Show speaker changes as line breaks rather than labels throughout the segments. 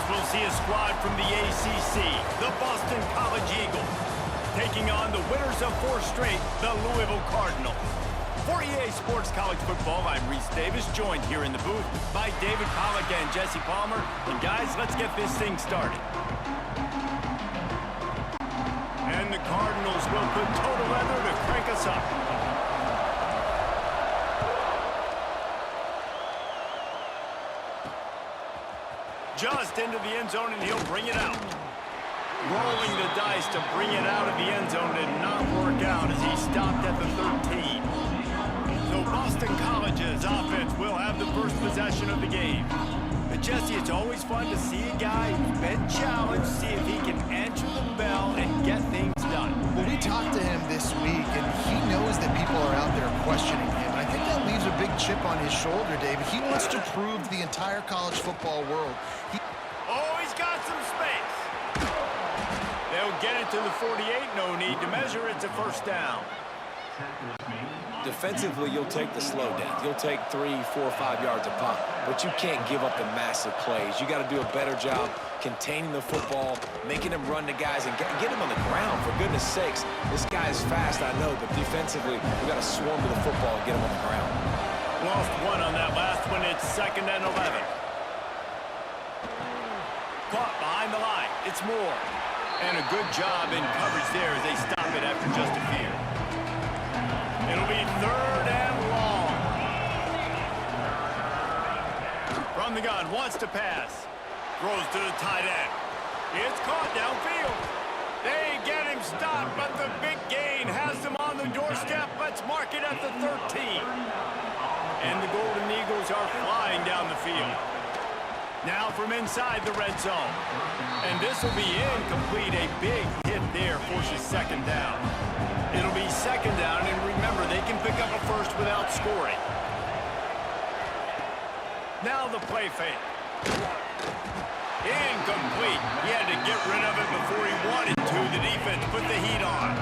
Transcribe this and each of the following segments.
we'll see a squad from the ACC, the Boston College Eagles, taking on the winners of 4 straight, the Louisville Cardinals. For EA Sports College Football, I'm Reese Davis, joined here in the booth by David Pollack and Jesse Palmer. And guys, let's get this thing started. And the Cardinals will put total leather to crank us up. Just into the end zone, and he'll bring it out. Rolling the dice to bring it out of the end zone did not work out as he stopped at the 13. So Boston College's offense will have the first possession of the game. But Jesse, it's always fun to see a guy who's been challenged, see if he can answer the bell and get things done.
Well, we talked to him this week, and he knows that people are out there questioning him. And I think that leaves a big chip on his shoulder, David. He wants to prove to the entire college football world.
Oh, he's got some space. They'll get it to the 48. No need to measure. It's a first down.
Defensively, you'll take the slow down. You'll take 3, 4, 5 yards a pop, but you can't give up the massive plays. You got to do a better job containing the football, making them run to guys, and get them on the ground. For goodness sakes, this guy is fast, I know, but defensively, we got to swarm to the football and get him on the ground.
Lost one on that last one. It's 2nd and 11. Caught behind the line. It's Moore. And a good job in coverage there as they stop it after just a few. It'll be 3rd and long. From the gun, wants to pass. Throws to the tight end. It's caught downfield. They get him stopped, but the big gain has them on the doorstep. Let's mark it at the 13. And the Golden Eagles are flying down the field. Now from inside the red zone. And this will be incomplete. A big hit there forces 2nd down. It'll be 2nd down, and remember, they can pick up a first without scoring. Now the play fake. Incomplete. He had to get rid of it before he wanted to. The defense put the heat on.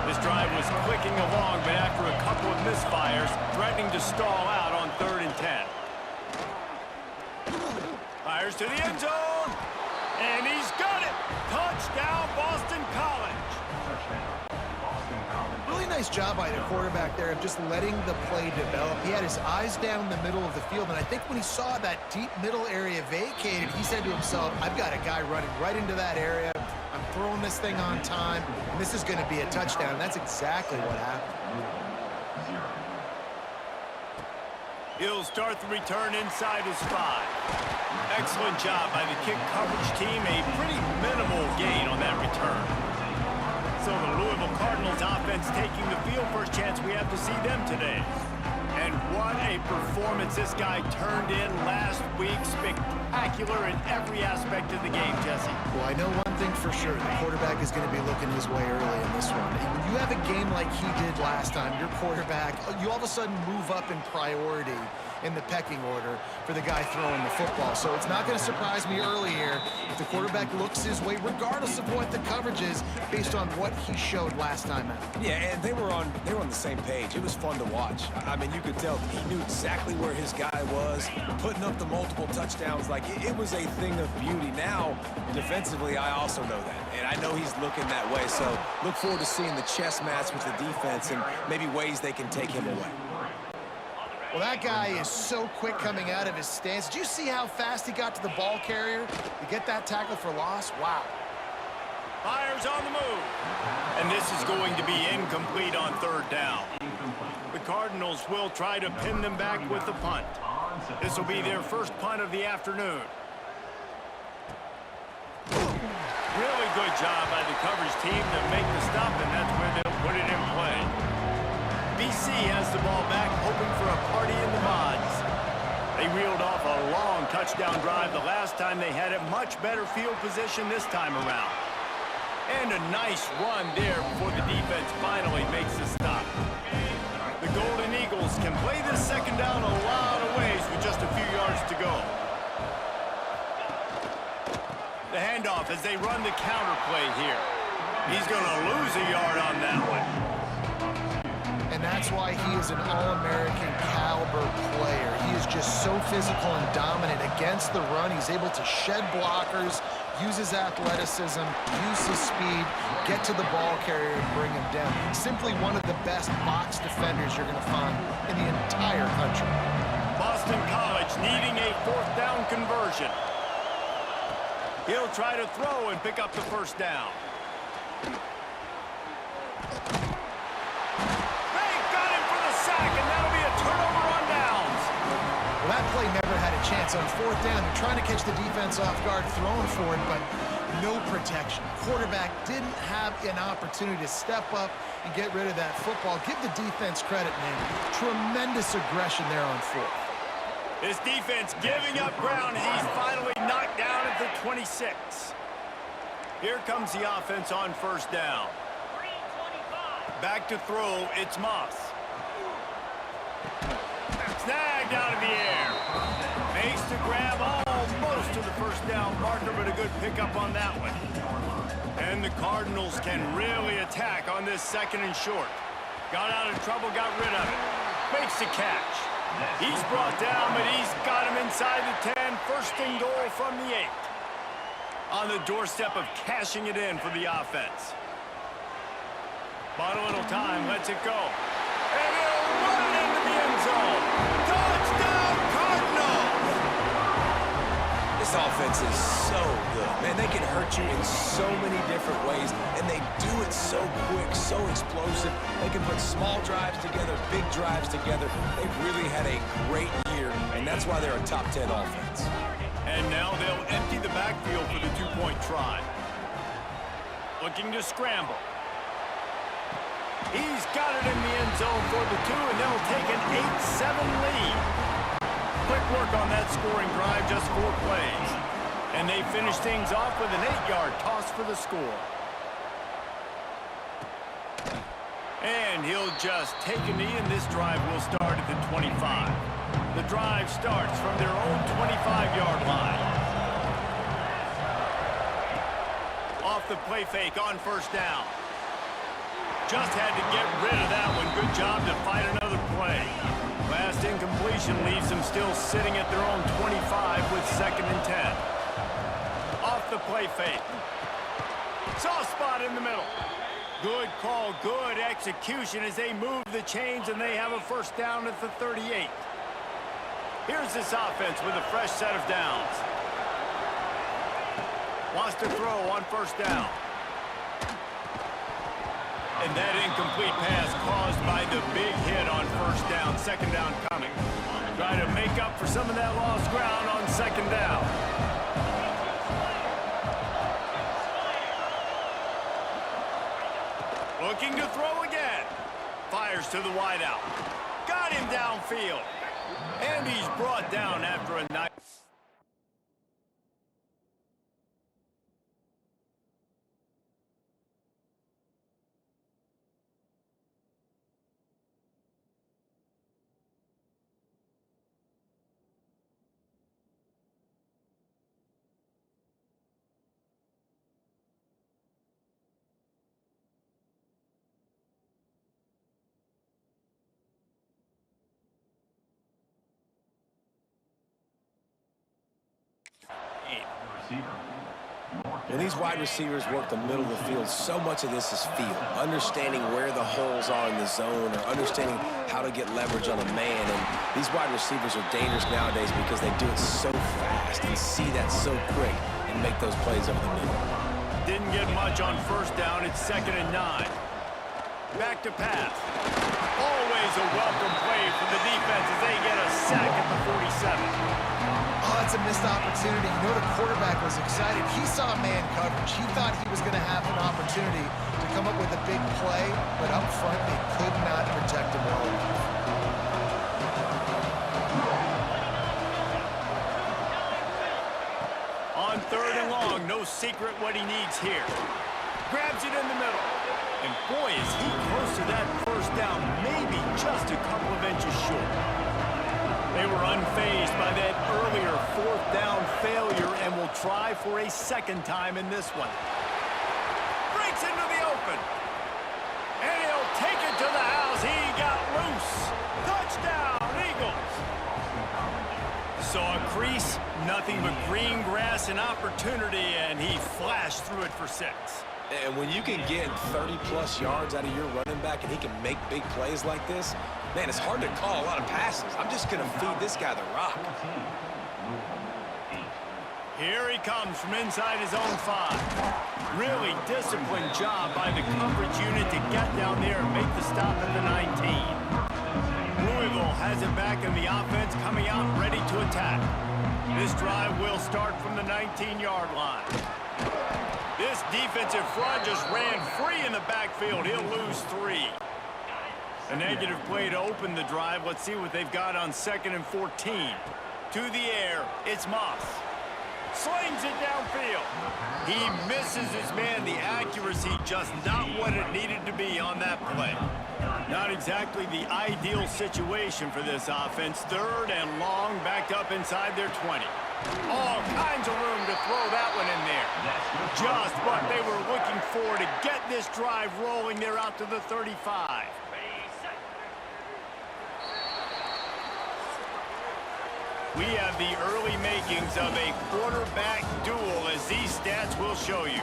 This drive was clicking along, but after a couple of misfires, threatening to stall out on 3rd and 10. Fires to the end zone, and he's got it. Touchdown, Boston College.
Really nice job by the quarterback there of just letting the play develop. He had his eyes down the middle of the field, and I think when he saw that deep middle area vacated, he said to himself, I've got a guy running right into that area. I'm throwing this thing on time, and this is going to be a touchdown. And that's exactly what happened.
He'll start the return inside his 5. Excellent job by the kick coverage team. A pretty minimal gain on that return. So the Louisville Cardinals offense taking the field. First chance we have to see them today. And what a performance this guy turned in last week. Spectacular in every aspect of the game, Jesse.
Well, I know one thing for sure. The quarterback is going to be looking his way early in this one. When you have a game like he did last time, your quarterback, you all of a sudden move up in priority in the pecking order for the guy throwing the football. So it's not going to surprise me early here if the quarterback looks his way, regardless of what the coverage is, based on what he showed last time out.
Yeah, and they were on the same page. It was fun to watch. I mean, you could tell he knew exactly where his guy was, putting up the multiple touchdowns. Like, it was a thing of beauty. Now, defensively, I also know that, and I know he's looking that way. So look forward to seeing the chess match with the defense and maybe ways they can take him away.
Well, that guy is so quick coming out of his stance. Did you see how fast he got to the ball carrier to get that tackle for loss? Wow.
Fires on the move. And this is going to be incomplete on 3rd down. The Cardinals will try to pin them back with the punt. This will be their first punt of the afternoon. Really good job by the coverage team to make the stop, and that's where they'll put it in play. BC has the ball back, hoping for a party in the mods. They reeled off a long touchdown drive the last time they had it. Much better field position this time around. And a nice run there before the defense finally makes the stop. The Golden Eagles can play this 2nd down a lot of ways with just a few yards to go. The handoff as they run the counter play here. He's going to lose a yard on that one.
And and that's why he is an All-American caliber player. He is just so physical and dominant against the run. He's able to shed blockers, use his athleticism, use his speed, get to the ball carrier and bring him down. Simply one of the best box defenders you're going to find in the entire country.
Boston College needing a fourth down conversion. He'll try to throw and pick up the first down. They got him for the sack, and that'll be a turnover on downs.
Well, that play never had a chance. On fourth down, they're trying to catch the defense off guard, throwing for it, but no protection. Quarterback didn't have an opportunity to step up and get rid of that football. Give the defense credit, man. Tremendous aggression there on fourth.
This defense giving up ground, and he's finally knocked down at the 26. Here comes the offense on first down. Back to throw, it's Moss. Snagged out of the air. Makes the grab almost to the first down marker, but a good pickup on that one. And the Cardinals can really attack on this second and short. Got out of trouble, got rid of it. Makes the catch. He's brought down, but he's got him inside the 10. First and goal from the 8. On the doorstep of cashing it in for the offense. Bought a little time, lets it go. And he'll run it into the end zone. Touchdown, Cardinals!
This offense is so good. Man, they can hurt you in so many different ways, and they do it so quick, so explosive. They can put small drives together, big drives together. They've really had a great year, and that's why they're a top 10 offense.
And now they'll empty the backfield for the two-point try. Looking to scramble. He's got it in the end zone for the 2, and they'll take an 8-7 lead. Quick work on that scoring drive, just 4 plays. And they finish things off with an 8-yard toss for the score. And he'll just take a knee, and this drive will start at the 25. The drive starts from their own 25-yard line. Off the play fake on first down. Just had to get rid of that one. Good job to fight another play. Last incompletion leaves them still sitting at their own 25 with 2nd and 10. Off the play fake. Soft spot in the middle. Good call, good execution as they move the chains, and they have a first down at the 38. Here's this offense with a fresh set of downs. Wants to throw on first down. And that incomplete pass caused by the big hit on first down. 2nd down coming. Try to make up for some of that lost ground on 2nd down. Looking to throw again. Fires to the wideout. Got him downfield. And he's brought down after a nice...
When these wide receivers work the middle of the field, so much of this is feel. Understanding where the holes are in the zone, or understanding how to get leverage on a man. And these wide receivers are dangerous nowadays because they do it so fast and see that so quick and make those plays over the middle.
Didn't get much on first down. It's 2nd and 9. Back to pass. Always a welcome play for the defense as they get a sack at the 47.
Oh, that's a missed opportunity. You know, the quarterback was excited. He saw man coverage. He thought he was going to have an opportunity to come up with a big play, but up front, they could not protect him well enough.
On 3rd and long, no secret what he needs here. Grabs it in the middle. And boy, is he close to that first down, maybe just a couple of inches short. They were unfazed by that earlier 4th down failure and will try for a 2nd time in this one. Breaks into the open. And he'll take it to the house. He got struggles. Saw a crease, nothing but green grass and opportunity, and he flashed through it for 6.
And when you can get 30-plus yards out of your running back and he can make big plays like this, man, it's hard to call a lot of passes. I'm just going to feed this guy the rock.
Here he comes from inside his own 5. Really disciplined job by the coverage unit to get down there and make the stop at the 19. Louisville has it back in the offense, coming out ready to attack. This drive will start from the 19-yard line. This defensive front just ran free in the backfield. He'll lose 3. A negative play to open the drive. Let's see what they've got on 2nd and 14. To the air, it's Moss. Slings it downfield. He misses his man. The accuracy just not what it needed to be on that play. Not exactly the ideal situation for this offense. 3rd and long, backed up inside their 20. All kinds of room to throw that one in there. Just what they were looking for to get this drive rolling. They're out to the 35. We have the early makings of a quarterback duel, as these stats will show you.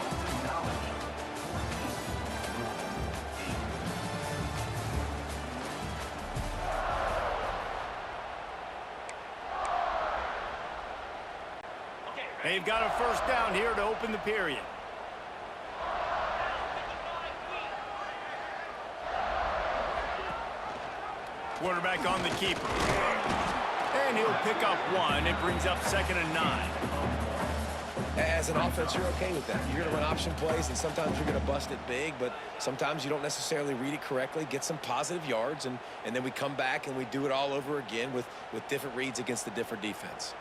They've got a 1st down here to open the period. Quarterback on the keeper. And he'll pick up 1. It brings up 2nd and 9.
As an offense, you're okay with that. You're going to run option plays, and sometimes you're going to bust it big, but sometimes you don't necessarily read it correctly, get some positive yards, and then we come back and we do it all over again with different reads against the different defense.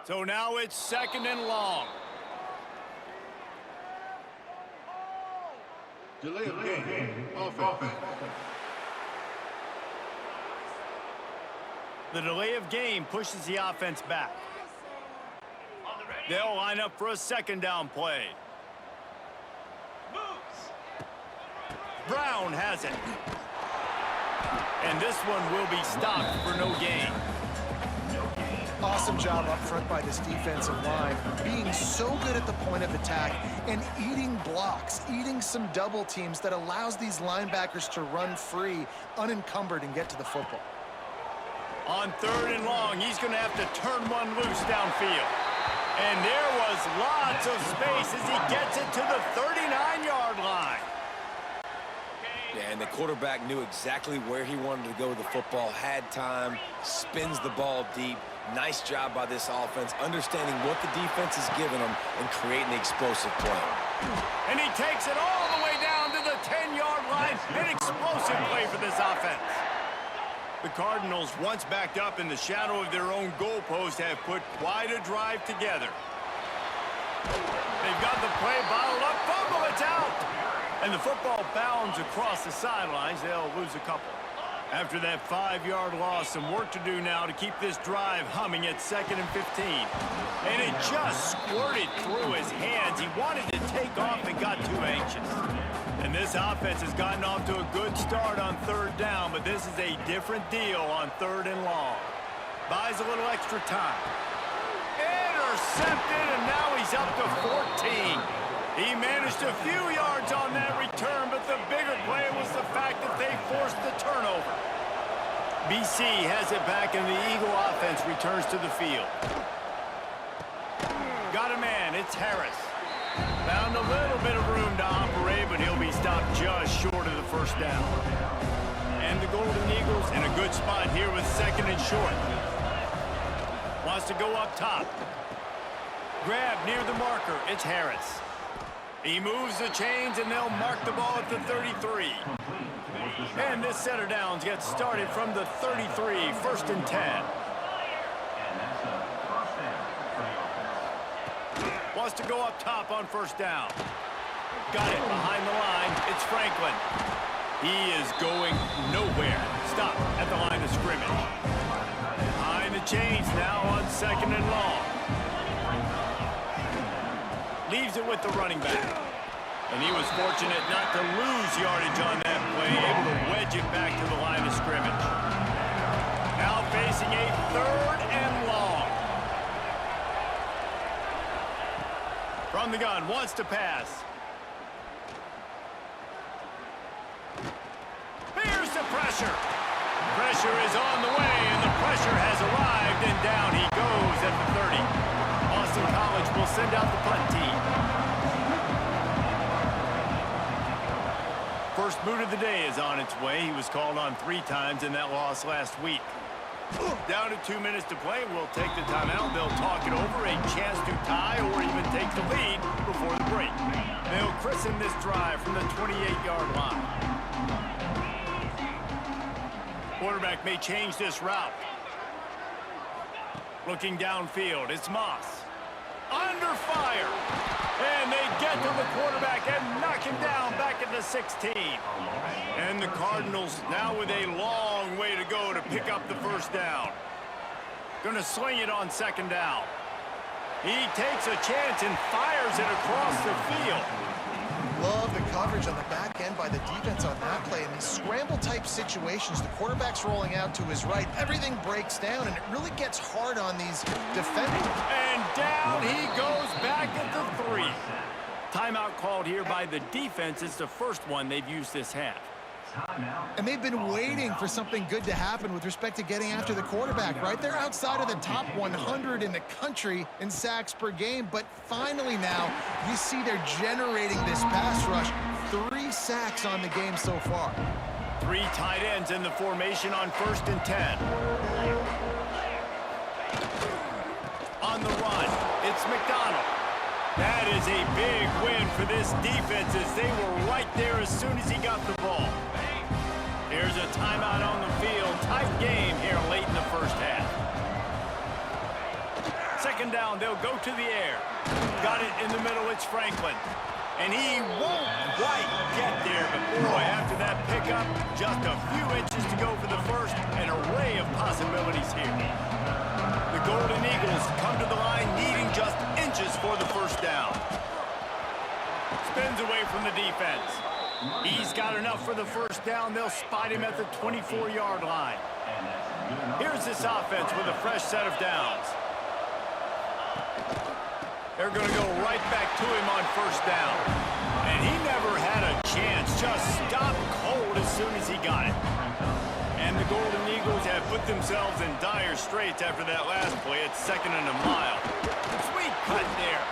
So now it's 2nd and long.
Delay of game, offense.
The delay of game pushes the offense back. They'll line up for a second down play. Brown has it. And this one will be stopped for no gain.
Awesome job up front by this defensive line, being so good at the point of attack and eating blocks, eating some double teams that allows these linebackers to run free, unencumbered, and get to the football.
On 3rd and long, he's going to have to turn one loose downfield. And there was lots of space as he gets it to the 39-yard line.
Yeah, and the quarterback knew exactly where he wanted to go with the football, had time, spins the ball deep. Nice job by this offense, understanding what the defense is giving them and creating the explosive play.
And he takes it all the way down to the 10-yard line. An explosive play for this offense. The Cardinals, once backed up in the shadow of their own goalpost, have put quite a drive together. They've got the play bottled up. Fumble, it's out. And the football bounds across the sidelines. They'll lose a couple. After that 5-yard loss, some work to do now to keep this drive humming at 2nd and 15. And it just squirted through his hands. He wanted to take off and got too anxious. And this offense has gotten off to a good start on 3rd down, but this is a different deal on 3rd and long. Buys a little extra time. Intercepted, and now he's up to 14. He managed a few yards on that return, but the bigger play was the fact that they forced the turnover. BC has it back, and the Eagle offense returns to the field. Got a man, it's Harris. Found a little bit of room to operate, but he'll be stopped just short of the 1st down. And the Golden Eagles in a good spot here with 2nd and short. Wants to go up top. Grab near the marker, it's Harris. He moves the chains, and they'll mark the ball at the 33. And this set of downs gets started from the 33, 1st and 10. Wants to go up top on 1st down. Got it behind the line. It's Franklin. He is going nowhere. Stop at the line of scrimmage. Behind the chains now on 2nd and long. Leaves it with the running back. And he was fortunate not to lose yardage on that play, able to wedge it back to the line of scrimmage. Now facing a 3rd and long. From the gun, wants to pass. Here's the pressure. Pressure is on the way, and the pressure has arrived, and down he goes at the 30. Boston College will send out the punt team. First boot of the day is on its way. He was called on 3 times in that loss last week. Down to 2 minutes to play. We'll take the timeout. They'll talk it over. A chance to tie or even take the lead before the break. They'll christen this drive from the 28-yard line. Quarterback may change this route. Looking downfield, it's Moss. Under fire. And they get to the quarterback and knock him down back at the 16. And the Cardinals now with a long way to go to pick up the 1st down. Gonna swing it on 2nd down. He takes a chance and fires it across the field.
Love the coverage on the back end by the defense on that play. In these scramble-type situations, the quarterback's rolling out to his right. Everything breaks down, and it really gets hard on these defenders.
And down he goes back at the 3. Timeout called here by the defense. It's the first one they've used this half.
And they've been waiting for something good to happen with respect to getting after the quarterback, right? They're outside of the top 100 in the country in sacks per game, but finally now you see they're generating this pass rush. 3 sacks on the game so far.
3 tight ends in the formation on 1st and 10. On the run, it's McDonald. That is a big win for this defense as they were right there as soon as he got the ball. Here's a timeout on the field. Tight game here late in the 1st half. 2nd down, they'll go to the air. Got it in the middle, it's Franklin. And he won't quite get there, but boy, after that pickup, just a few inches to go for the first, an array of possibilities here. The Golden Eagles come to the line needing just inches for the first down. Spins away from the defense. He's got enough for the first down. They'll spot him at the 24-yard line. Here's this offense with a fresh set of downs. They're going to go right back to him on first down. And he never had a chance. Just stopped cold as soon as he got it. And the Golden Eagles have put themselves in dire straits after that last play. It's 2nd and a mile. Sweet cut there.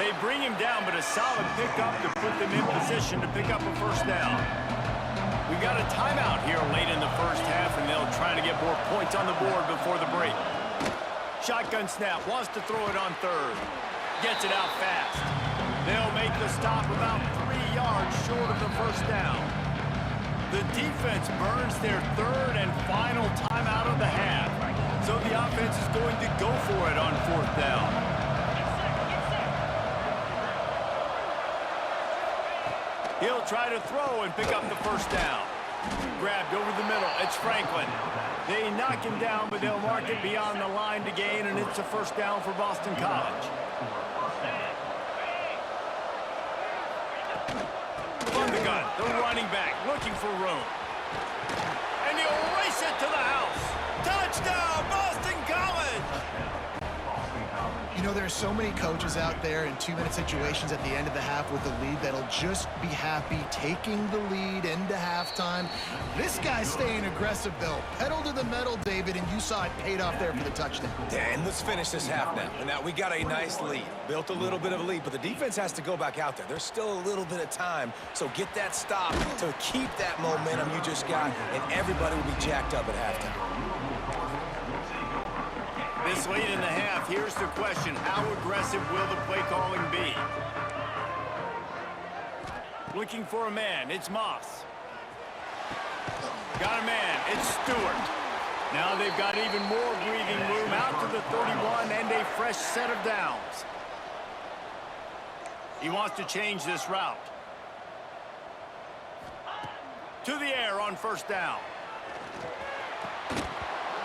They bring him down, but a solid pickup to put them in position to pick up a first down. We've got a timeout here late in the first half, and they'll try to get more points on the board before the break. Shotgun snap, wants to throw it on third. Gets it out fast. They'll make the stop about 3 yards short of the first down. The defense burns their third and final timeout of the half. So the offense is going to go for it on fourth down. He'll try to throw and pick up the first down. Grabbed over the middle. It's Franklin. They knock him down, but they'll mark it beyond the line to gain, and it's a first down for Boston College. From the gun, the running back looking for room. And he'll race it to the house. Touchdown, Boston College!
You know, there are so many coaches out there in 2-minute situations at the end of the half with the lead that'll just be happy taking the lead into halftime. This guy's staying aggressive, though. Pedal to the metal, David, and you saw it paid off there for the touchdown.
Dan, let's finish this half now. And now we got a nice lead. Built a little bit of a lead, but the defense has to go back out there. There's still a little bit of time, so get that stop to keep that momentum you just got, and everybody will be jacked up at halftime.
This late in the half, here's the question. How aggressive will the play calling be? Looking for a man. It's Moss. Got a man. It's Stewart. Now they've got even more breathing room out to the 31 and a fresh set of downs. He wants to change this route. To the air on first down.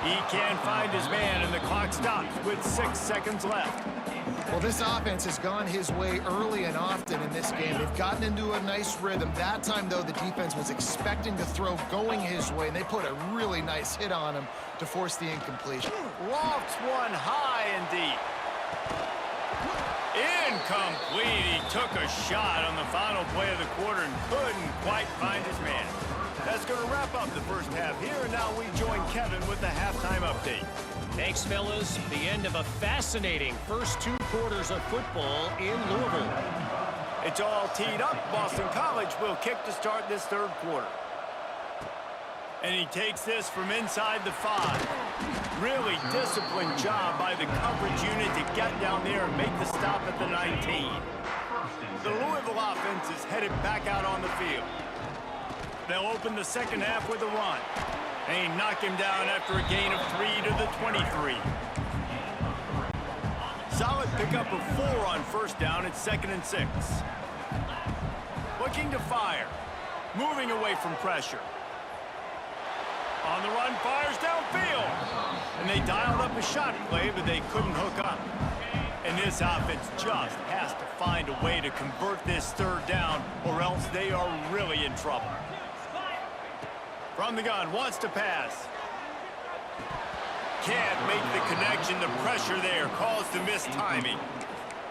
He can't find his man, and the clock stops with 6 seconds left.
Well, this offense has gone his way early and often in this game. They've gotten into a nice rhythm. That time, though, the defense was expecting to throw going his way, and they put a really nice hit on him to force the incompletion.
Lofts one high and deep. Incomplete. He took a shot on the final play of the quarter and couldn't quite find his man. That's going to wrap up the first half here, and now we join Kevin with the halftime update.
Thanks, fellas. The end of a fascinating first 2 quarters of football in Louisville.
It's all teed up. Boston College will kick to start this third quarter. And he takes this from inside the 5. Really disciplined job by the coverage unit to get down there and make the stop at the 19. The Louisville offense is headed back out on the field. They'll open the second half with a run. They knock him down after a gain of 3 to the 23. Solid pickup of 4 on first down. It's 2nd and 6. Looking to fire. Moving away from pressure. On the run, fires downfield. And they dialed up a shot play, but they couldn't hook up. And this offense just has to find a way to convert this third down, or else they are really in trouble. From the gun, wants to pass. Can't make the connection. The pressure there caused the mistiming.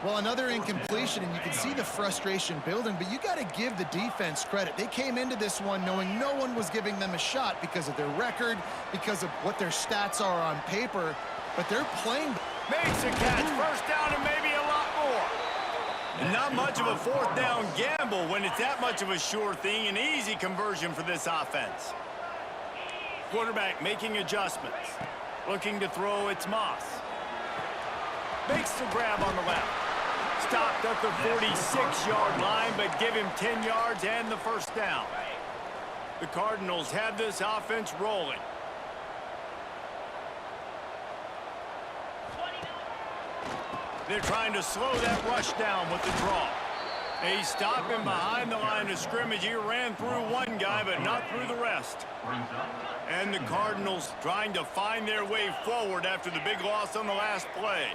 Well, another incompletion, and you can see the frustration building, but you got to give the defense credit. They came into this one knowing no one was giving them a shot because of their record, because of what their stats are on paper, but they're playing.
Makes a catch, first down, and maybe a lot more. And not much of a fourth down gamble when it's that much of a sure thing, an easy conversion for this offense. Quarterback making adjustments. Looking to throw, it's Moss. Makes the grab on the left. Stopped at the 46-yard line, but give him 10 yards and the first down. The Cardinals have this offense rolling. They're trying to slow that rush down with the draw. He's stopping behind the line of scrimmage. He ran through one guy, but not through the rest. And the Cardinals trying to find their way forward after the big loss on the last play.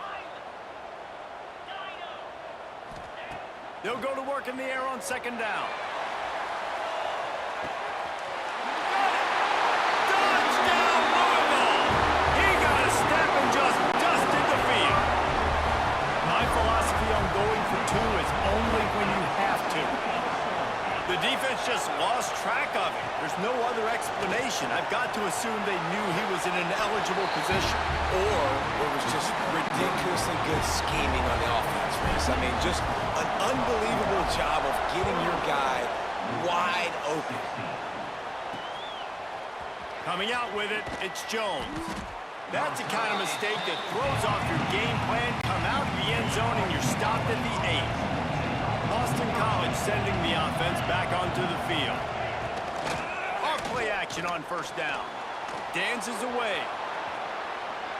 They'll go to work in the air on second down. Touchdown, Louisville! He got a step and just dusted the field. My philosophy on going for two is only when you have to. The defense just lost track of it. There's no other explanation. I've got to assume they knew he was in an eligible position.
Or it was just ridiculously good scheming on the offense, Reese. I mean, just an unbelievable job of getting your guy wide open.
Coming out with it, it's Jones. That's the kind of mistake that throws off your game plan. Come out of the end zone and you're stopped at the 8. Boston College sending the offense back onto the field. Off play action on first down. Dances away.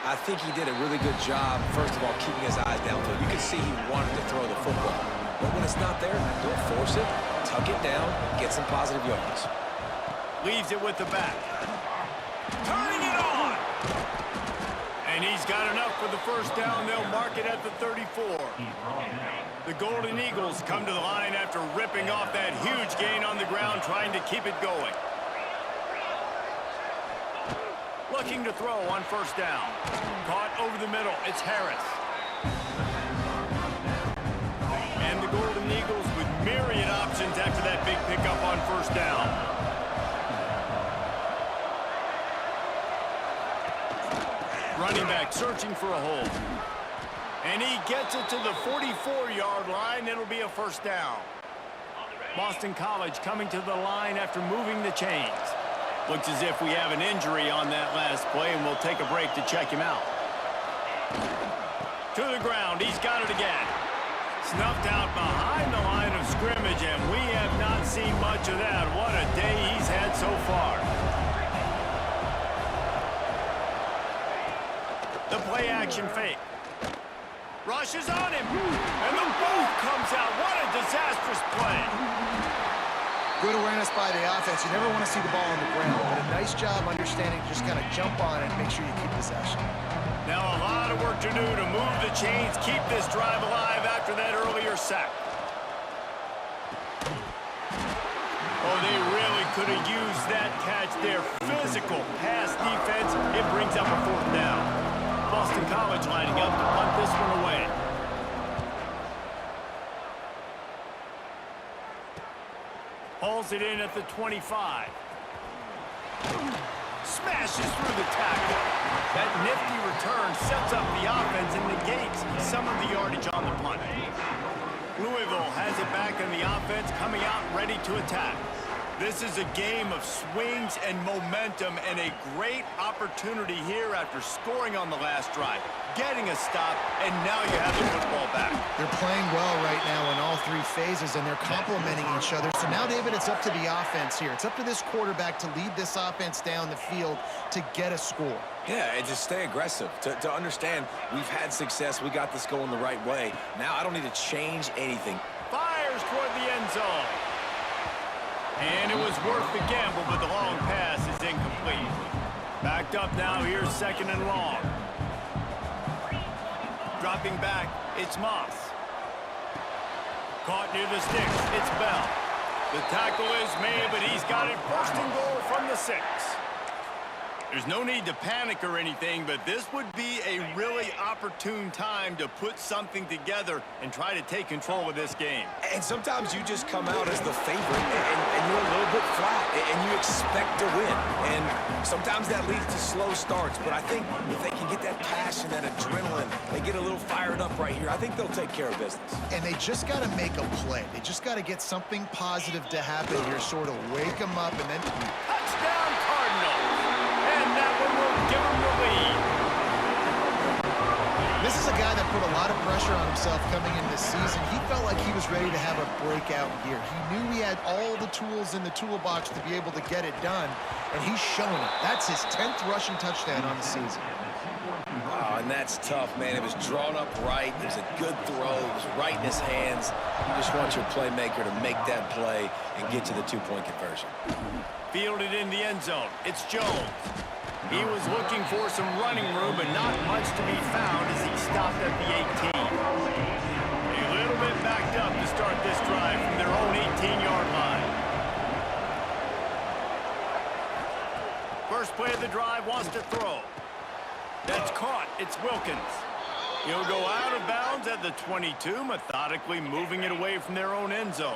I think he did a really good job, first of all, keeping his eyes downfield. You could see he wanted to throw the football. But when it's not there, don't force it. Tuck it down, get some positive yards.
Leaves it with the back. Turning it on! And he's got enough for the first down. They'll mark it at the 34. The Golden Eagles come to the line after ripping off that huge gain on the ground, trying to keep it going. Looking to throw on first down. Caught over the middle. It's Harris. And the Golden Eagles with myriad options after that big pickup on first down. Running back searching for a hole. And he gets it to the 44-yard line. It'll be a first down. Boston College coming to the line after moving the chains. Looks as if we have an injury on that last play, and we'll take a break to check him out. To the ground. He's got it again. Snuffed out behind the line of scrimmage, and we have not seen much of that. What a day he's had so far. The play action fake. Rushes on him, and the boot comes out. What a disastrous play.
Good awareness by the offense. You never want to see the ball on the ground, but a nice job understanding to just kind of jump on it and make sure you keep possession.
Now a lot of work to do to move the chains, keep this drive alive after that earlier sack. Oh, they really could have used that catch there. Physical pass defense. It brings up a fourth down. Boston College lining up to punt this one away. Hauls it in at the 25. Smashes through the tackle. That nifty return sets up the offense and negates some of the yardage on the punt. Louisville has it back in the offense, coming out ready to attack. This is a game of swings and momentum, and a great opportunity here after scoring on the last drive, getting a stop, and now you have the football back.
They're playing well right now in all three phases, and they're complementing each other. So now, David, it's up to the offense here. It's up to this quarterback to lead this offense down the field to get a score.
Yeah, and just stay aggressive. To understand we've had success, we got this going the right way. Now I don't need to change anything.
Fires toward the end zone. And it was worth the gamble, but the long pass is incomplete. Backed up now, here's second and long. Dropping back, it's Moss. Caught near the sticks, it's Bell. The tackle is made, but he's got it first and goal from the 6. There's no need to panic or anything, but this would be a really opportune time to put something together and try to take control of this game.
And sometimes you just come out as the favorite, and you're a little bit flat, and you expect to win. And sometimes that leads to slow starts, but I think if they can get that passion, that adrenaline, they get a little fired up right here, I think they'll take care of business.
And they just got to make a play. They just got to get something positive to happen here, sort of wake them up, and then...
Touchdown, Cardinals! And that one will give them the lead.
This is a guy that put a lot of pressure on himself coming into this season. He felt like he was ready to have a breakout year. He knew he had all the tools in the toolbox to be able to get it done, and he's showing it. That's his 10th rushing touchdown on the season.
And and that's tough, man. It was drawn up right. It was a good throw. It was right in his hands. You just want your playmaker to make that play and get to the two-point conversion.
Fielded in the end zone. It's Jones. He was looking for some running room, but not much to be found as he stopped at the 18. A little bit backed up to start this drive from their own 18-yard line. First play of the drive wants to throw. That's caught. It's Wilkins. He'll go out of bounds at the 22, methodically moving it away from their own end zone.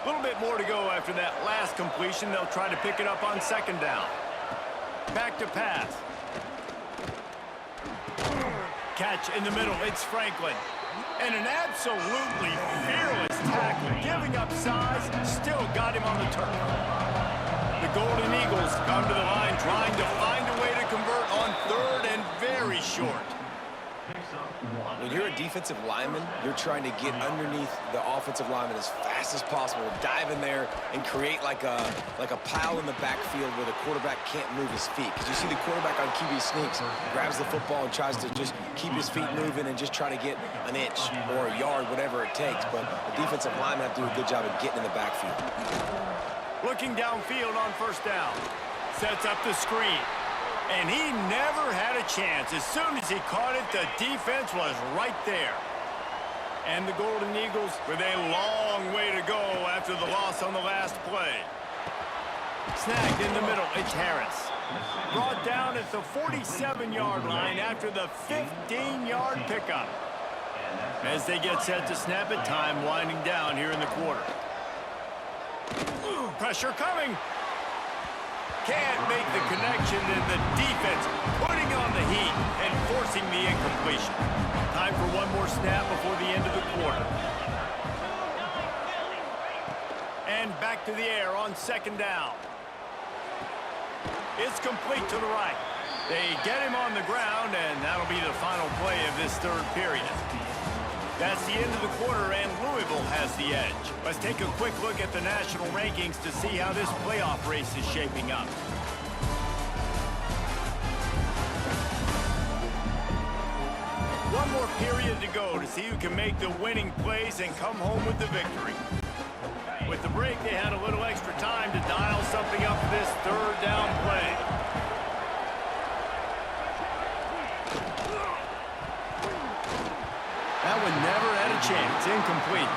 A little bit more to go after that last completion. They'll try to pick it up on second down. Back to pass. Catch in the middle. It's Franklin. And an absolutely fearless tackle. Giving up size, still got him on the turf. The Golden Eagles come to the line trying to find a way to convert on third and very short.
When you're a defensive lineman, you're trying to get underneath the offensive lineman as fast as possible, dive in there and create like a pile in the backfield where the quarterback can't move his feet. Because you see the quarterback on QB sneaks, grabs the football and tries to just keep his feet moving and just try to get an inch or a yard, whatever it takes. But the defensive linemen have to do a good job of getting in the backfield.
Looking downfield on first down. Sets up the screen. And he never had a chance. As soon as he caught it, the defense was right there. And the Golden Eagles with a long way to go after the loss on the last play. Snagged in the middle, it's Harris. Brought down at the 47-yard line after the 15-yard pickup. As they get set to snap it, time winding down here in the quarter. Pressure coming. Can't make the connection, and the defense putting on the heat and forcing the incompletion. Time for one more snap before the end of the quarter. And back to the air on second down. It's complete to the right. They get him on the ground, and that'll be the final play of this third period. That's the end of the quarter, and Louisville has the edge. Let's take a quick look at the national rankings to see how this playoff race is shaping up. One more period to go to see who can make the winning plays and come home with the victory. With the break, they had a little extra time to dial something up for this third down play. That one never had a chance. Incomplete.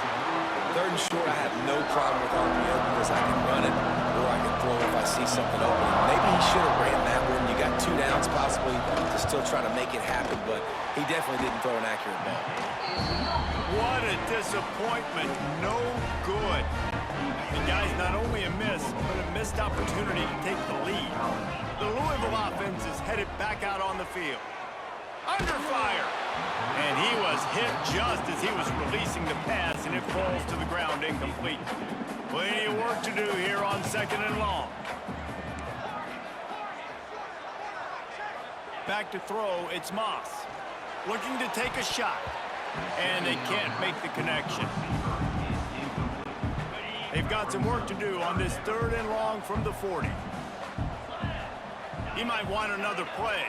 Third and short, I have no problem with RPO because I can run it or I can throw it if I see something open. Maybe he should have ran that one. You got 2 downs possibly to still try to make it happen, but he definitely didn't throw an accurate ball.
What a disappointment. No good. And guys, not only a miss, but a missed opportunity to take the lead. The Louisville offense is headed back out on the field. Under fire. And he was hit just as he was releasing the pass, and it falls to the ground incomplete. Plenty of work to do here on second and long. Back to throw, it's Moss. Looking to take a shot. And they can't make the connection. They've got some work to do on this third and long from the 40. He might want another play.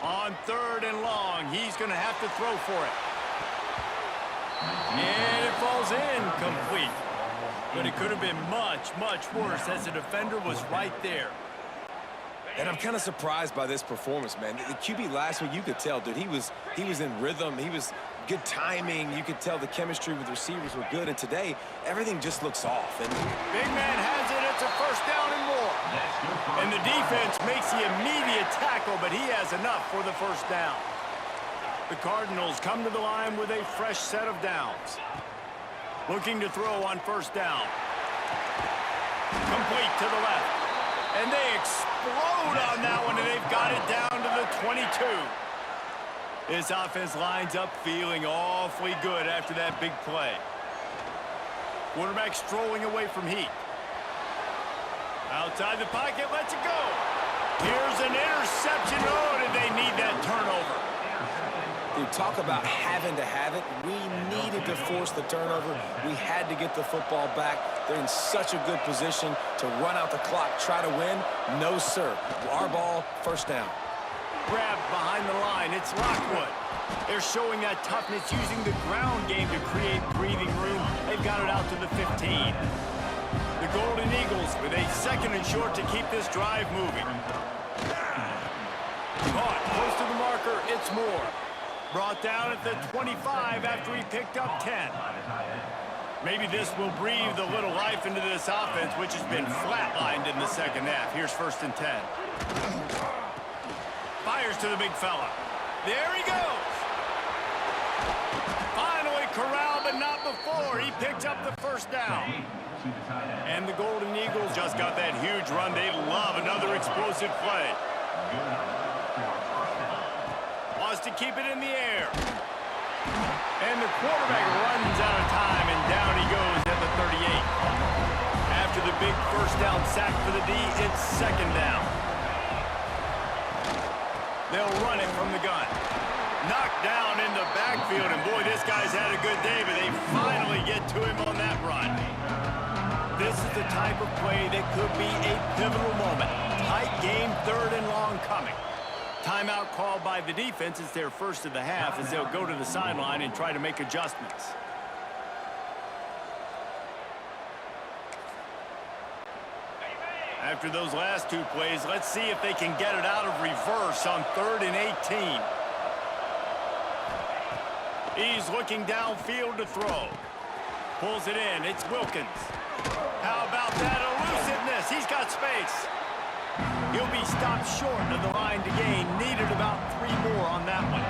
On third and long, he's going to have to throw for it. And it falls incomplete. But it could have been much, much worse as the defender was right there.
And I'm kind of surprised by this performance, man. The QB last week, you could tell, dude, he was in rhythm. He was good timing. You could tell the chemistry with the receivers were good. And today, everything just looks off. And
big man has it. It's a first down and more. And the defense makes the immediate tackle, but he has enough for the first down. The Cardinals come to the line with a fresh set of downs. Looking to throw on first down. Complete to the left. And they explode on that one, and they've got it down to the 22. This offense lines up feeling awfully good after that big play. Quarterback strolling away from heat. Outside the pocket, lets it go. Here's an interception. Oh, did they need that turnover?
Dude, talk about having to have it. We needed to force the turnover. We had to get the football back. They're in such a good position to run out the clock, try to win. No, sir. Our ball, first down.
Grabbed behind the line. It's Lockwood. They're showing that toughness using the ground game to create breathing room. They've got it out to the 15. The Golden Eagles with a 2nd and short to keep this drive moving. Caught close to the marker. It's Moore. Brought down at the 25 after he picked up 10. Maybe this will breathe a little life into this offense, which has been flatlined in the second half. Here's 1st and 10. Fires to the big fella. There he goes. Finally corralled, but not before. He picks up the 1st down. And the Golden Eagles just got that huge run. They love another explosive play. Wants to keep it in the air. And the quarterback runs out of time, and down he goes at the 38. After the big 1st down sack for the D, it's 2nd down. They'll run it from the gun. Knocked down in the backfield, and boy, this guy's had a good day, but they finally get to him on that run. This is the type of play that could be a pivotal moment. Tight game, 3rd and long coming. Timeout called by the defense. It's their 1st of the half as they'll go to the sideline and try to make adjustments. After those last 2 plays, let's see if they can get it out of reverse on 3rd and 18. He's looking downfield to throw. Pulls it in. It's Wilkins. How about that elusiveness? He's got space. He'll be stopped short of the line to gain. Needed about 3 more on that one.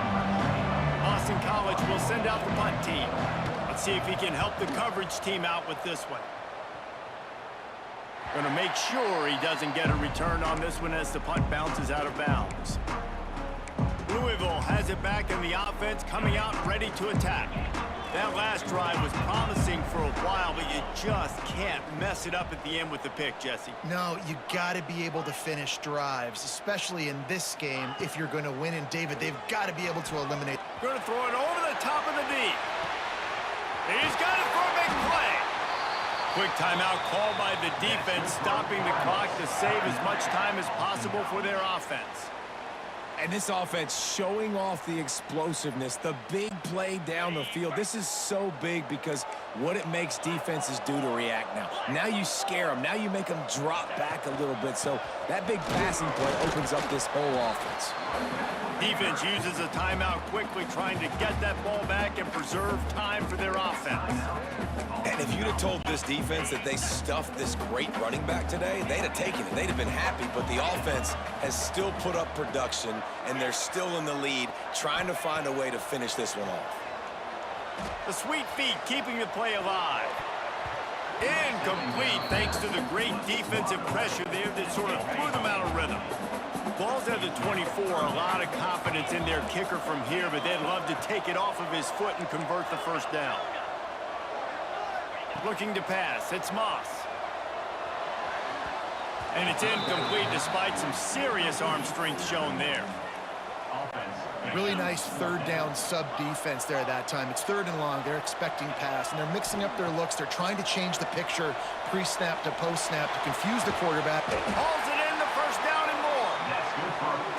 Boston College will send out the punt team. Let's see if he can help the coverage team out with this one. Going to make sure he doesn't get a return on this one as the punt bounces out of bounds. Louisville has it back in the offense, coming out ready to attack. That last drive was promising for a while, but you just can't mess it up at the end with the pick, Jesse.
No, you got to be able to finish drives, especially in this game if you're going to win. And David, they've got to be able to eliminate.
Going to throw it over the top of the D. He's got it for a big play. Quick timeout called by the defense, stopping the clock to save as much time as possible for their offense.
And this offense showing off the explosiveness, the big play down the field. This is so big because what it makes defenses do to react now. Now you scare them. Now you make them drop back a little bit. So that big passing play opens up this whole offense.
Defense uses a timeout quickly, trying to get that ball back and preserve time for their offense.
And if you'd have told this defense that they stuffed this great running back today, they'd have taken it. They'd have been happy. But the offense has still put up production, and they're still in the lead, trying to find a way to finish this one off.
The sweet feet keeping the play alive. Incomplete thanks to the great defensive pressure there that sort of threw them out of rhythm. Ball's at the 24, a lot of confidence in their kicker from here, but they'd love to take it off of his foot and convert the 1st down. Looking to pass, it's Moss. And it's incomplete despite some serious arm strength shown there.
Really nice 3rd down sub defense there at that time. It's 3rd and long. They're expecting pass, and they're mixing up their looks. They're trying to change the picture pre-snap to post-snap to confuse the quarterback.
Hauls it in, the 1st down and more.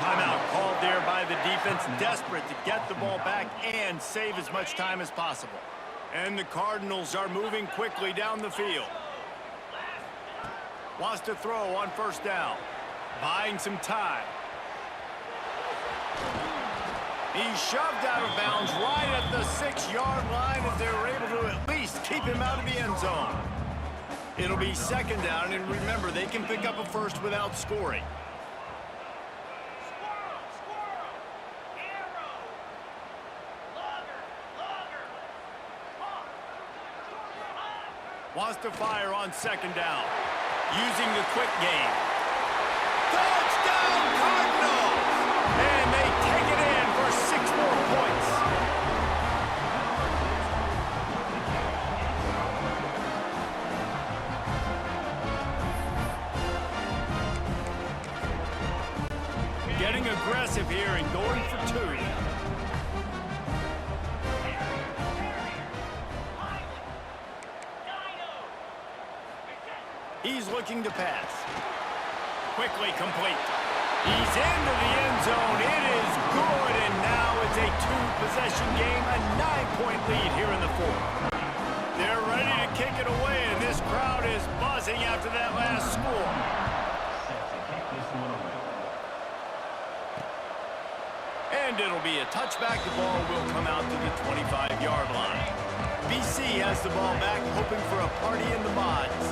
Timeout called there by the defense, desperate to get the ball back and save as much time as possible. And the Cardinals are moving quickly down the field. Wants to throw on 1st down. Buying some time. He's shoved out of bounds right at the 6-yard line as they were able to at least keep him out of the end zone. It'll be 2nd down, and remember, they can pick up a 1st without scoring. Wants to fire on 2nd down. Using the quick game. Touchdown, Cardinals! And they take it in for 6 more points. Getting aggressive here and going for 2. He's looking to pass. Quickly complete. He's into the end zone. It is good, and now it's a two-possession game, a 9-point lead here in the fourth. They're ready to kick it away, and this crowd is buzzing after that last score. And it'll be a touchback. The ball will come out to the 25-yard line. BC has the ball back, hoping for a party in the mods.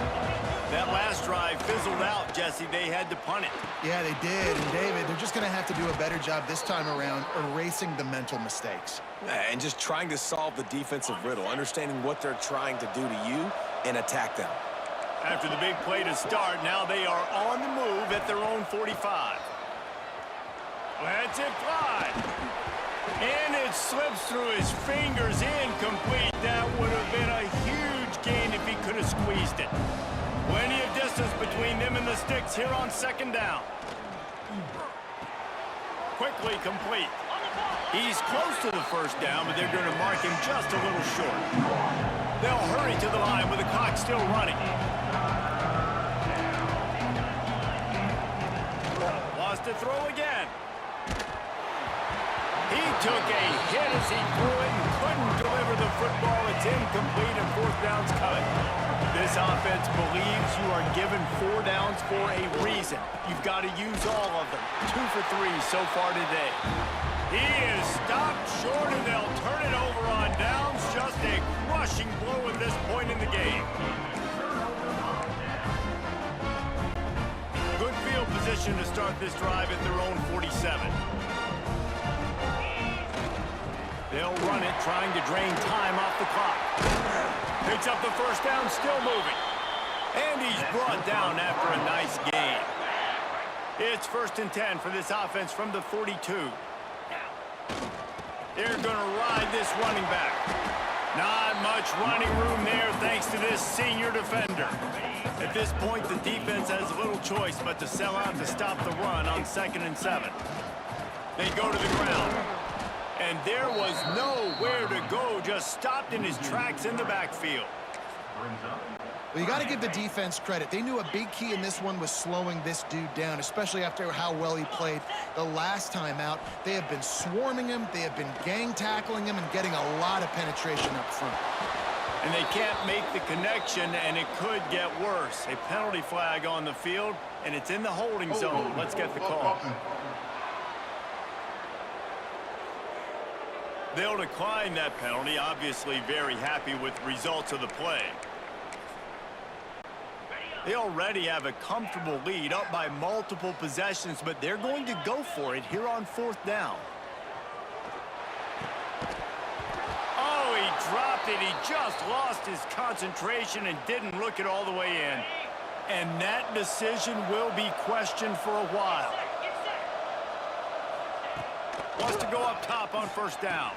That last drive fizzled out, Jesse. They had to punt it.
Yeah, they did. And, David, they're just going to have to do a better job this time around erasing the mental mistakes.
And just trying to solve the defensive riddle, understanding what they're trying to do to you and attack them.
After the big play to start, now they are on the move at their own 45. Lets it fly. And it slips through his fingers, incomplete. That would have been a huge gain if he could have squeezed it. Plenty of distance between them and the sticks here on second down. Quickly complete. He's close to the first down, but they're going to mark him just a little short. They'll hurry to the line with the clock still running. Lost to throw again. He took a hit as he threw it and couldn't deliver the football. It's incomplete and fourth down's coming. This offense believes you are given 4 downs for a reason. You've got to use all of them. 2 for 3 so far today. He is stopped short, and they'll turn it over on downs. Just a crushing blow at this point in the game. Good field position to start this drive at their own 47. They'll run it, trying to drain time off the clock. Picks up the first down, still moving. And he's brought down after a nice gain. It's 1st and 10 for this offense from the 42. They're going to ride this running back. Not much running room there thanks to this senior defender. At this point, the defense has little choice but to sell out to stop the run on 2nd and 7. They go to the ground. And there was nowhere to go, just stopped in his tracks in the backfield.
Well, you got to give the defense credit. They knew a big key in this one was slowing this dude down, especially after how well he played the last time out. They have been swarming him, they have been gang tackling him, and getting a lot of penetration up front.
And they can't make the connection, and it could get worse. A penalty flag on the field, and it's in the holding zone. Let's get the call. They'll decline that penalty, obviously very happy with the results of the play. They already have a comfortable lead, up by multiple possessions, but they're going to go for it here on 4th down. Oh, he dropped it. He just lost his concentration and didn't look it all the way in. And that decision will be questioned for a while. Wants to go up top on 1st down.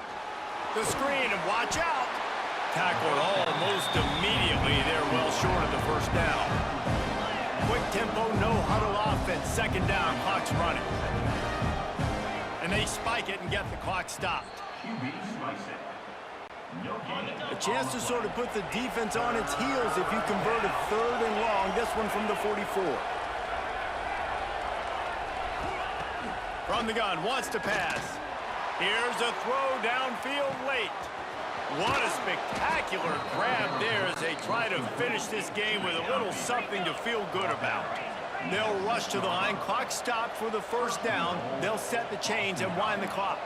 The screen, and watch out. Tackled almost immediately. They're well short of the 1st down. Quick tempo, no huddle offense. 2nd down, clock's running. And they spike it and get the clock stopped. A chance to sort of put the defense on its heels if you convert a 3rd and long. This one from the 44. From the gun, wants to pass. Here's a throw downfield late. What a spectacular grab there as they try to finish this game with a little something to feel good about. They'll rush to the line. Clock stopped for the 1st down. They'll set the chains and wind the clock.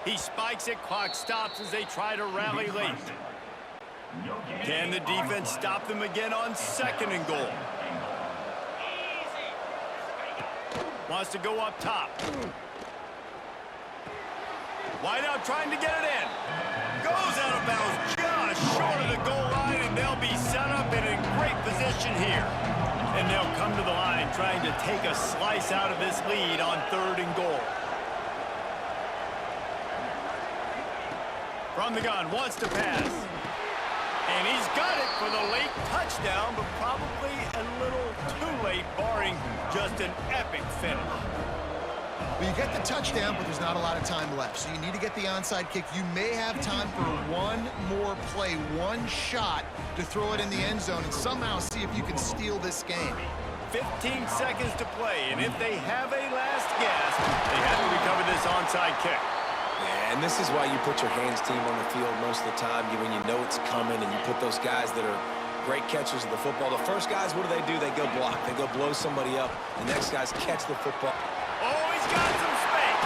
He spikes it. Clock stops as they try to rally late. Can the defense stop them again on 2nd and goal? Wants to go up top. Wide out trying to get it in. Goes out of bounds just short of the goal line, and they'll be set up in a great position here. And they'll come to the line trying to take a slice out of this lead on 3rd and goal. From the gun, wants to pass. And he's got it for the late touchdown, but probably a little too late, barring just an epic finish.
Well, you get the touchdown, but there's not a lot of time left. So you need to get the onside kick. You may have time for one more play, one shot to throw it in the end zone and somehow see if you can steal this game.
15 seconds to play, and if they have a last gasp, they have to recover this onside kick.
Yeah, and this is why you put your hands team on the field most of the time, when you know it's coming, and you put those guys that are great catchers of the football. The first guys, what do? They go block. They go blow somebody up. The next guys catch the football.
Oh, he's got some space.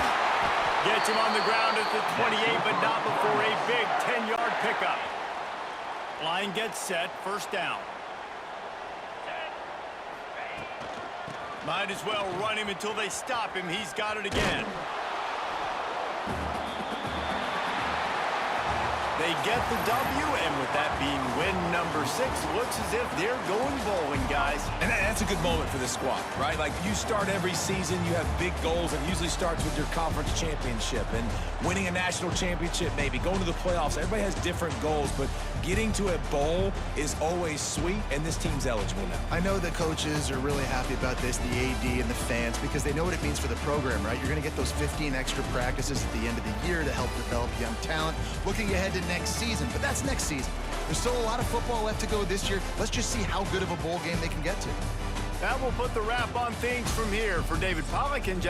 Gets him on the ground at the 28, but not before a big 10-yard pickup. Line gets set, first down. Might as well run him until they stop him. He's got it again. They get the W, and with that being win number 6, looks as if they're going bowling, guys.
And that's a good moment for this squad, right? Like, you start every season, you have big goals, and it usually starts with your conference championship and winning a national championship, maybe going to the playoffs. Everybody has different goals, but getting to a bowl is always sweet, and this team's eligible now.
I know the coaches are really happy about this, the AD and the fans, because they know what it means for the program, right? You're going to get those 15 extra practices at the end of the year to help develop young talent. Looking ahead to next season, but that's next season. There's still a lot of football left to go this year. Let's just see how good of a bowl game they can get to.
That will put the wrap on things from here. For David Pollack and Jesse